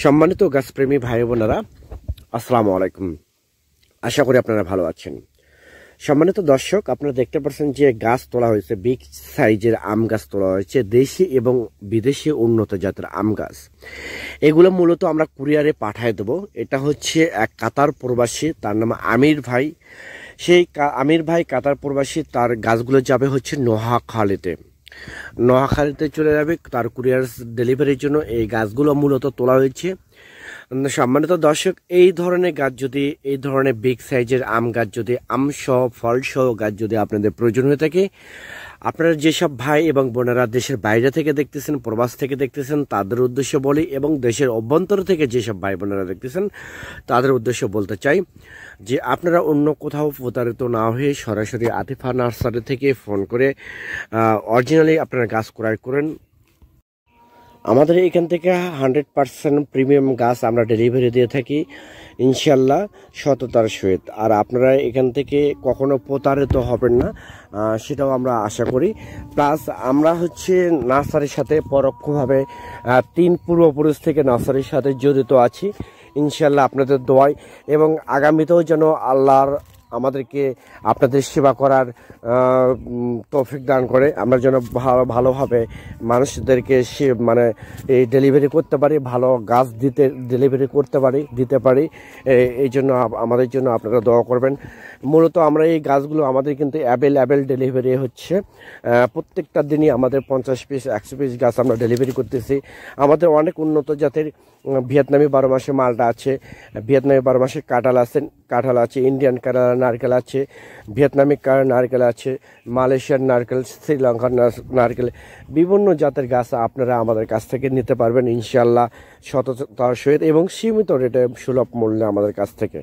সম্মানিত গাছপ্রেমী ভাই বোনেরা, আসসালামু আলাইকুম। আশা করি আপনারা ভালো আছেন। সম্মানিত দর্শক, আপনারা দেখতে পাচ্ছেন যে গাছ তোলা হয়েছে, বিগ সাইজের আম গাছ তোলা হয়েছে, দেশি এবং বিদেশি উন্নত জাতের আম গাছ। এগুলো মূলত আমরা কুরিয়ারে পাঠিয়ে দেবো। এটা হচ্ছে এক কাতার প্রবাসী, তার নাম আমির ভাই। সেই আমির ভাই কাতার প্রবাসী, তার গাছগুলো যাবে হচ্ছে নোয়াখালীতে চলে যাবে তার কুরিয়ার ডেলিভারির জন্য। এই গাছগুলো মূলত তোলা হয়েছে। সম্মানিত দর্শক, এই ধরনের গাছ যদি, এই ধরনের বিগ সাইজের আম গাছ যদি, আম সহ ফল সহ গাছ যদি আপনাদের প্রয়োজন হয়ে থাকে, আপনারা যেসব ভাই এবং বোনেরা দেশের বাইরে থেকে দেখতেছেন, প্রবাস থেকে দেখতেছেন, তাদের উদ্দেশ্যে বলি, এবং দেশের অভ্যন্তর থেকে যেসব ভাই বোনেরা দেখতেছেন তাদের উদ্দেশ্যে বলতে চাই যে আপনারা অন্য কোথাও প্রতারিত না হয়ে সরাসরি আতিফা নার্সারি থেকে ফোন করে অরিজিনালি আপনারা গাছ ক্রয় করেন। আমাদের এখান থেকে 100% প্রিমিয়াম গাছ আমরা ডেলিভারি দিয়ে থাকি ইনশাল্লাহ, সততার সহিত। আর আপনারা এখান থেকে কখনো প্রতারিত হবেন না, সেটাও আমরা আশা করি। প্লাস আমরা হচ্ছে নার্সারির সাথে পরোক্ষভাবে 3 পূর্বপুরুষ থেকে নার্সারির সাথে জড়িত আছি ইনশাল্লাহ। আপনাদের দোয়ায় এবং আগামীতেও যেন আল্লাহর আমাদেরকে আপনাদের সেবা করার তৌফিক দান করে, আমরা যেন ভালোভাবে মানুষদেরকে মানে এই ডেলিভারি করতে পারি, ভালো গাছ ডেলিভারি দিতে পারি। এই জন্য আমাদের জন্য আপনারা দোয়া করবেন। মূলত আমরা এই গাছগুলো আমাদের কিন্তু অ্যাভেলেবেল ডেলিভারি হচ্ছে। প্রত্যেকটা দিনই আমাদের 50 পিস 100 পিস গাছ আমরা ডেলিভারি করতেছি। আমাদের অনেক উন্নত জাতের ভিয়েতনামি 12 মাসে মালটা আছে, ভিয়েতনামি 12 মাসে কাঁঠাল আছে, ইন্ডিয়ান নারকেল আছে, ভিয়েতনামি নারকেল আছে, মালয়েশিয়ার নারকেল, শ্রীলঙ্কার নারকেল, বিভিন্ন জাতের গাছ আপনারা আমাদের কাছ থেকে নিতে পারবেন ইনশাল্লাহ, সততার সহিত এবং সীমিত রেটে সুলভ মূল্যে আমাদের কাছ থেকে।